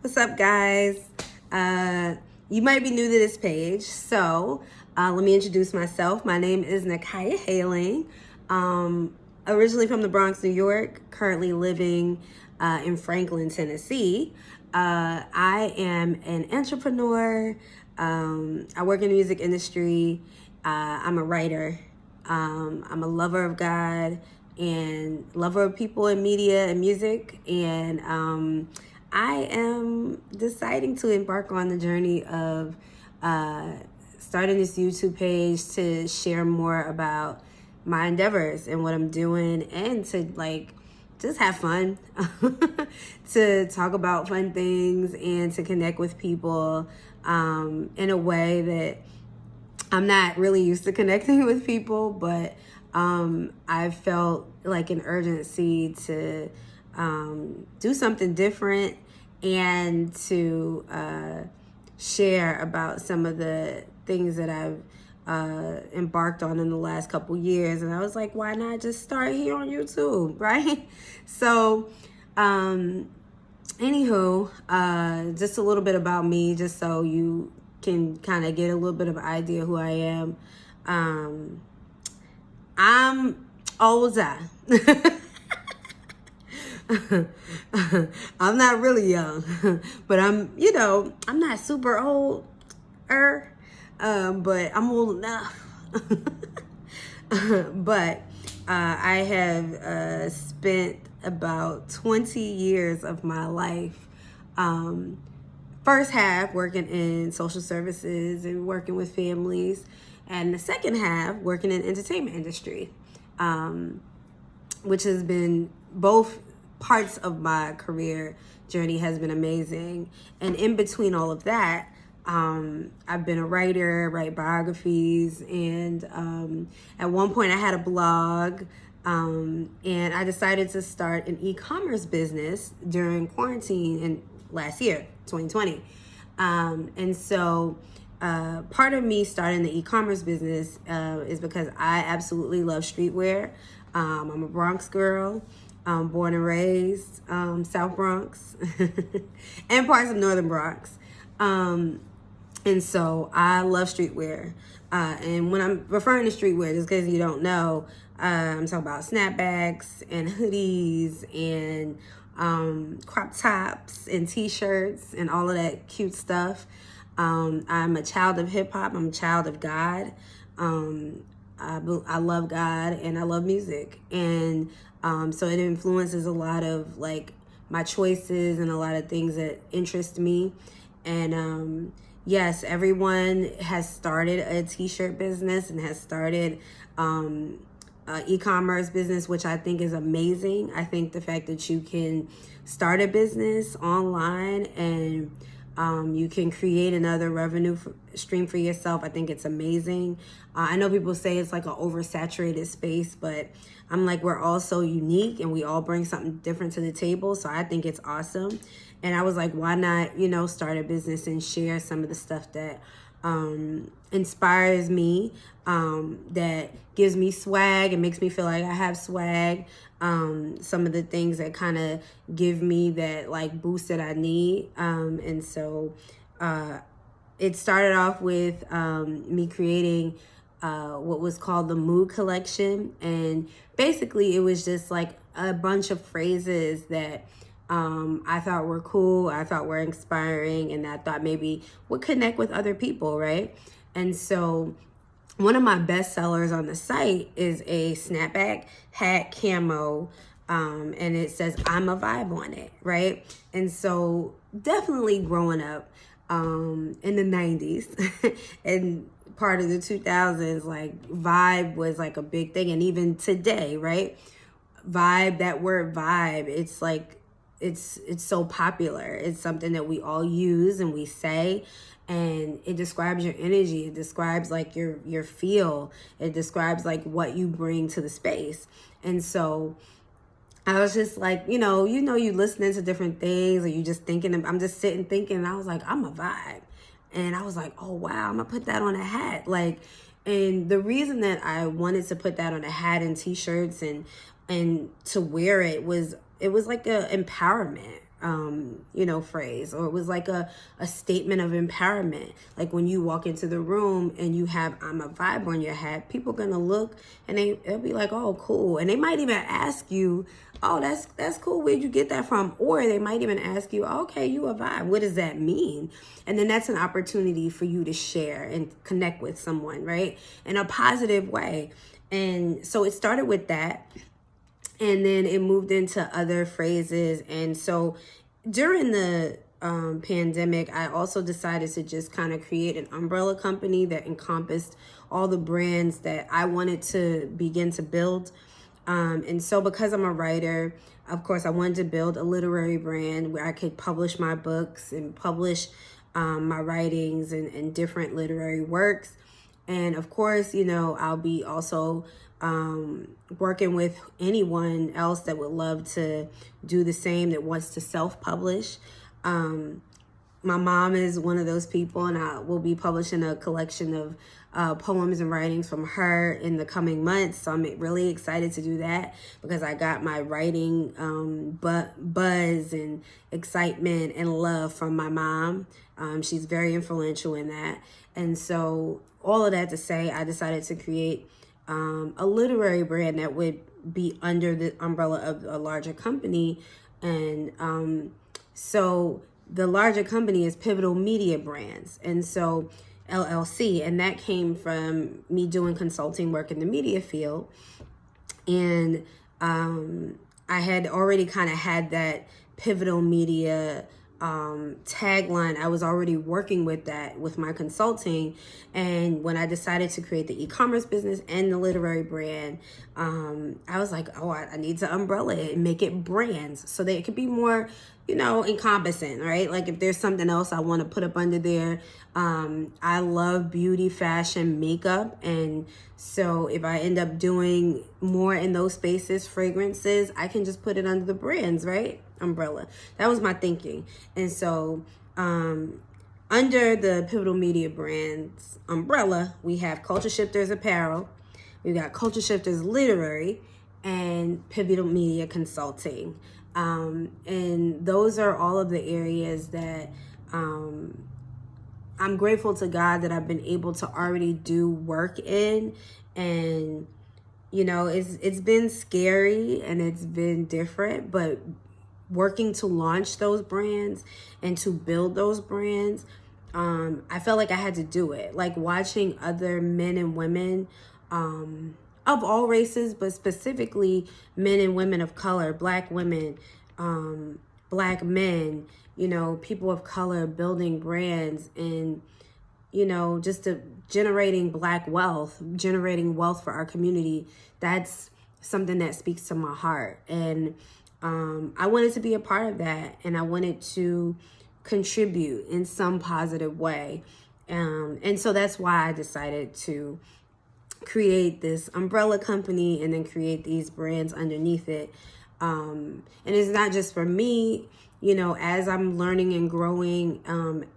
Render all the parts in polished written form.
What's up, guys? You might be new to this page, so let me introduce myself. My name is Nakaya Haling. Originally from the Bronx, New York, currently living in Franklin, Tennessee. I am an entrepreneur. I work in the music industry. I'm a writer. I'm a lover of God and lover of people in media and music. And I am deciding to embark on the journey of starting this YouTube page to share more about my endeavors and what I'm doing, and to just have fun, to talk about fun things and to connect with people in a way that I'm not really used to connecting with people, but I felt like an urgency to do something different and to share about some of the things that I've embarked on in the last couple years. And I was like, why not just start here on YouTube, right? So anywho, just a little bit about me, just so you can kind of get a little bit of an idea who I am. I'm older. I'm not really young, but I'm not super old, but I'm old enough. But I have spent about 20 years of my life, first half working in social services and working with families, and the second half working in entertainment industry, which has been both parts of my career journey has been amazing. And in between all of that, I've been a writer, write biographies, and at one point I had a blog, and I decided to start an e-commerce business during quarantine in last year, 2020. And so part of me starting the e-commerce business is because I absolutely love streetwear. I'm a Bronx girl. Born and raised South Bronx and parts of Northern Bronx. And so I love streetwear. And when I'm referring to streetwear, just because you don't know, I'm talking about snapbacks and hoodies and crop tops and t-shirts and all of that cute stuff. I'm a child of hip hop. I'm a child of God. I love God and I love music. And so it influences a lot of my choices and a lot of things that interest me. And yes, everyone has started a t-shirt business and has started e-commerce business, which I think is amazing. I think the fact that you can start a business online and you can create another revenue stream for yourself, I think it's amazing. I know people say it's like an oversaturated space, but I'm like, we're all so unique and we all bring something different to the table. So I think it's awesome. And I was like, why not, start a business and share some of the stuff that inspires me, that gives me swag and makes me feel like I have swag. Some of the things that kind of give me that boost that I need. And so it started off with me creating what was called the Mood Collection. And basically it was just a bunch of phrases that I thought were cool, I thought were inspiring, and I thought maybe would connect with other people, right? And so one of my best sellers on the site is a snapback hat camo, and it says I'm a vibe on it, right? And so definitely growing up in the 90s and part of the 2000s, vibe was a big thing. And even today, right? Vibe, that word vibe, it's it's so popular. It's something that we all use and we say, and it describes your energy. It describes your feel. It describes what you bring to the space. And so I was just you listening to different things, or you just thinking, I'm just sitting thinking, and I was like, I'm a vibe. And I was like, oh wow, I'm gonna put that on a hat. And the reason that I wanted to put that on a hat and t-shirts and to wear it was like a empowerment. phrase, or it was like a statement of empowerment. Like when you walk into the room and you have "I'm a Vibe" on your hat, people are gonna look and they'll be like, "Oh, cool," and they might even ask you, "Oh, that's cool. Where'd you get that from?" Or they might even ask you, "Okay, you a Vibe. What does that mean?" And then that's an opportunity for you to share and connect with someone, right, in a positive way. And so it started with that. And then it moved into other phrases. And so during the pandemic, I also decided to just kind of create an umbrella company that encompassed all the brands that I wanted to begin to build. And so because I'm a writer, of course, I wanted to build a literary brand where I could publish my books and publish my writings and different literary works. And of course, I'll be also working with anyone else that would love to do the same, that wants to self-publish. My mom is one of those people, and I will be publishing a collection of poems and writings from her in the coming months. So I'm really excited to do that because I got my writing buzz and excitement and love from my mom. She's very influential in that. And so all of that to say, I decided to create a literary brand that would be under the umbrella of a larger company. And so the larger company is Pivotal Media Brands. And so LLC, and that came from me doing consulting work in the media field. And I had already kind of had that Pivotal Media tagline. I was already working with that with my consulting. And when I decided to create the e-commerce business and the literary brand, I was like, oh, I need to umbrella it and make it brands so that it could be more, encompassing, right? Like if there's something else I want to put up under there, I love beauty, fashion, makeup. And so if I end up doing more in those spaces, fragrances, I can just put it under the brands, right? Umbrella. That was my thinking. And so under the Pivotal Media Brands umbrella, we have Culture Shifters Apparel, we've got Culture Shifters Literary, and Pivotal Media Consulting. And those are all of the areas that I'm grateful to God that I've been able to already do work in. And it's been scary and it's been different, but working to launch those brands and to build those brands, I felt like I had to do it. Like watching other men and women of all races, but specifically men and women of color, Black women, Black men, people of color building brands and, just generating Black wealth, generating wealth for our community. That's something that speaks to my heart. And I wanted to be a part of that, and I wanted to contribute in some positive way. And so that's why I decided to create this umbrella company and then create these brands underneath it. And it's not just for me, as I'm learning and growing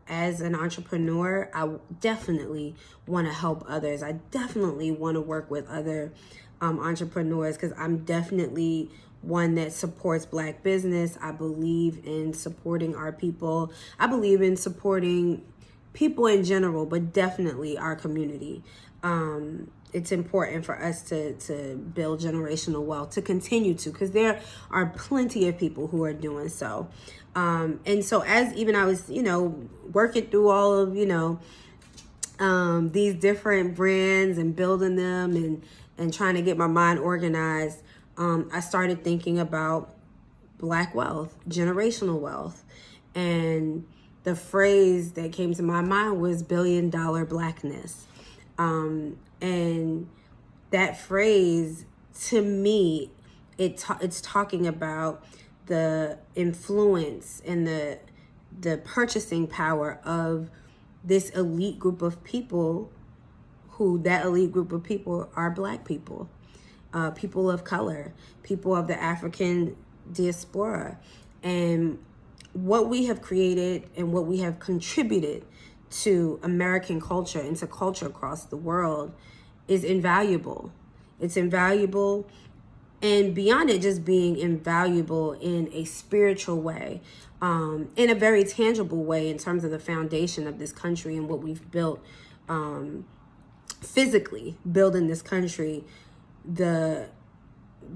as an entrepreneur, I definitely want to help others. I definitely want to work with other entrepreneurs because I'm definitely one that supports Black business. I believe in supporting our people. I believe in supporting people in general, but definitely our community. It's important for us to build generational wealth, to continue to, because there are plenty of people who are doing so. And so as even I was, working through all of, these different brands and building them and trying to get my mind organized, I started thinking about Black wealth, generational wealth. And the phrase that came to my mind was $1 billion Blackness. And that phrase, to me, it's talking about the influence and the purchasing power of this elite group of people, that elite group of people are Black people, people of color, people of the African diaspora. And what we have created and what we have contributed to American culture and to culture across the world is invaluable. It's invaluable. And beyond it just being invaluable in a spiritual way, in a very tangible way in terms of the foundation of this country and what we've built, physically building this country, the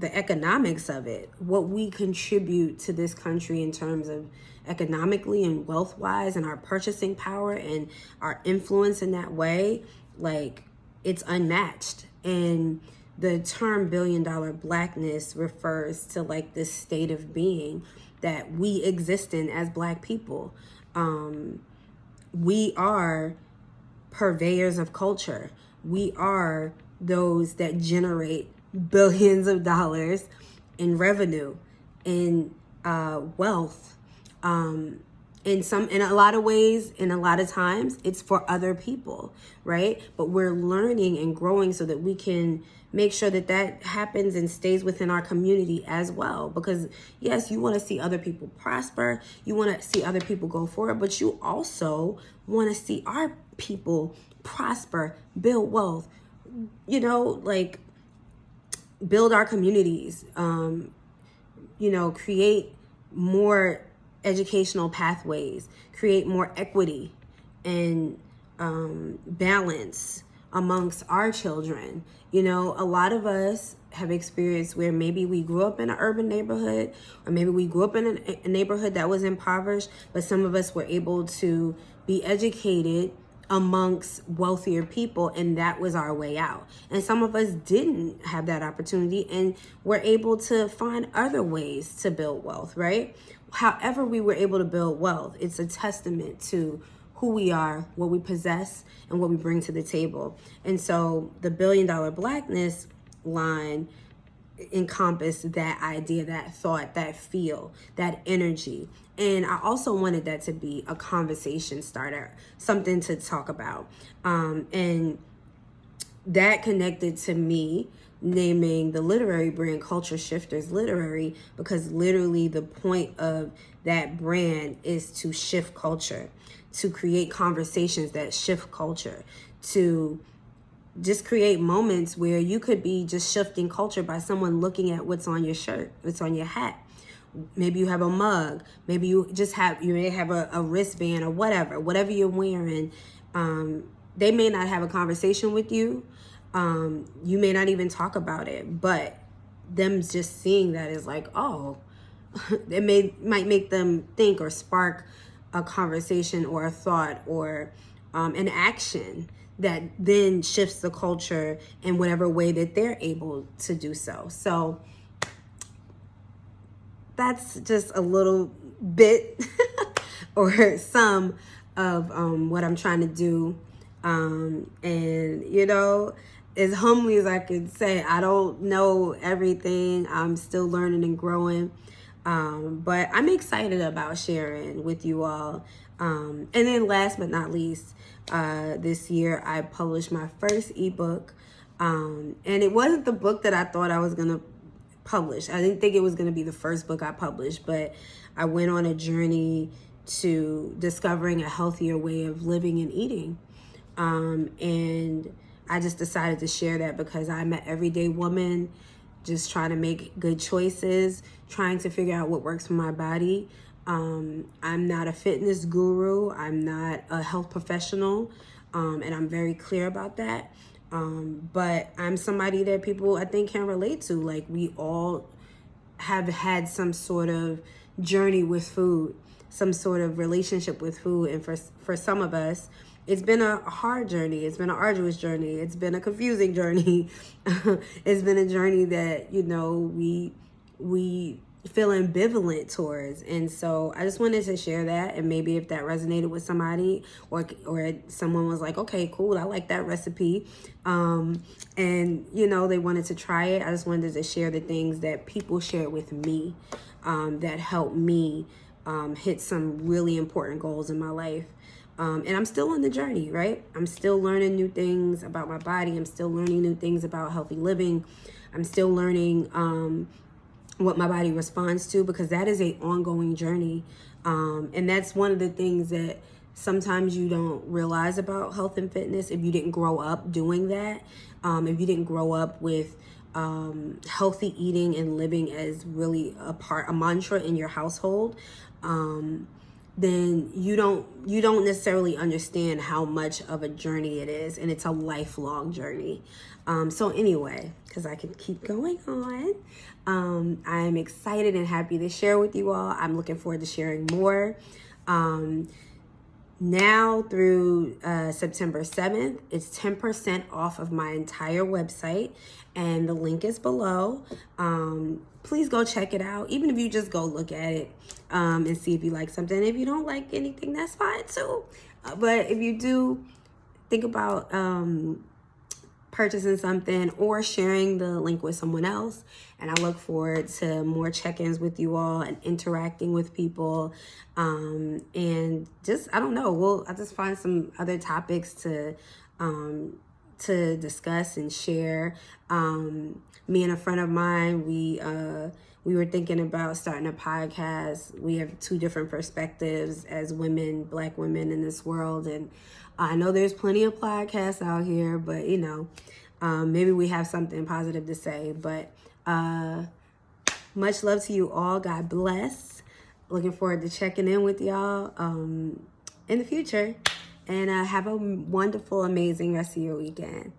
economics of it, what we contribute to this country in terms of economically and wealth wise, and our purchasing power and our influence in that way, like, it's unmatched. And the term $1 billion blackness refers to like this state of being that we exist in as Black people. We are purveyors of culture. We are those that generate billions of dollars in revenue, in wealth. In a lot of ways, in a lot of times, it's for other people, right? But we're learning and growing so that we can make sure that that happens and stays within our community as well. Because yes, you want to see other people prosper, you want to see other people go forward, but you also want to see our people prosper, build wealth, like build our communities, create more educational pathways, create more equity and balance amongst our children. A lot of us have experienced where maybe we grew up in an urban neighborhood, or maybe we grew up in a neighborhood that was impoverished, but some of us were able to be educated amongst wealthier people, and that was our way out. And some of us didn't have that opportunity and were able to find other ways to build wealth, right? However we were able to build wealth, it's a testament to who we are, what we possess, and what we bring to the table. And so the $1 billion blackness line encompassed that idea, that thought, that feel, that energy. And I also wanted that to be a conversation starter, something to talk about. And that connected to me naming the literary brand Culture Shifters Literary, because literally the point of that brand is to shift culture, to create conversations that shift culture, to just create moments where you could be just shifting culture by someone looking at what's on your shirt, what's on your hat. Maybe you have a mug, maybe you may have a wristband or whatever you're wearing. They may not have a conversation with you. You may not even talk about it, but them just seeing that is like, oh, it might make them think or spark a conversation or a thought or an action that then shifts the culture in whatever way that they're able to do so. So that's just a little bit or some of what I'm trying to do. And, as humbly as I could say, I don't know everything. I'm still learning and growing. But I'm excited about sharing with you all. And then last but not least, this year I published my first ebook. And it wasn't the book that I thought I was going to publish. I didn't think it was going to be the first book I published, but I went on a journey to discovering a healthier way of living and eating. And I just decided to share that because I'm an everyday woman just trying to make good choices, trying to figure out what works for my body. I'm not a fitness guru. I'm not a health professional. And I'm very clear about that. But I'm somebody that people, I think, can relate to. Like, we all have had some sort of journey with food, some sort of relationship with food. And for some of us, it's been a hard journey. It's been an arduous journey. It's been a confusing journey. It's been a journey that, we feel ambivalent towards. And so I just wanted to share that. And maybe if that resonated with somebody, or someone was like, okay, cool, I like that recipe. And, they wanted to try it. I just wanted to share the things that people share with me that helped me hit some really important goals in my life. And I'm still on the journey, right? I'm still learning new things about my body. I'm still learning new things about healthy living. I'm still learning what my body responds to, because that is an ongoing journey. And that's one of the things that sometimes you don't realize about health and fitness if you didn't grow up doing that. If you didn't grow up with healthy eating and living as really a mantra in your household, then you don't necessarily understand how much of a journey it is, and it's a lifelong journey. So anyway, because I can keep going on, I'm excited and happy to share with you all. I'm looking forward to sharing more. Now through September 7th, it's 10% off of my entire website, and the link is below. Please go check it out, even if you just go look at it and see if you like something. If you don't like anything, that's fine too. But if you do, think about purchasing something or sharing the link with someone else. And I look forward to more check-ins with you all and interacting with people. And just, I don't know, I'll just find some other topics to discuss and share. Me and a friend of mine, we were thinking about starting a podcast. We have two different perspectives as women, Black women in this world. And I know there's plenty of podcasts out here, but you know, maybe we have something positive to say. But much love to you all. God bless. Looking forward to checking in with y'all in the future. And have a wonderful, amazing rest of your weekend.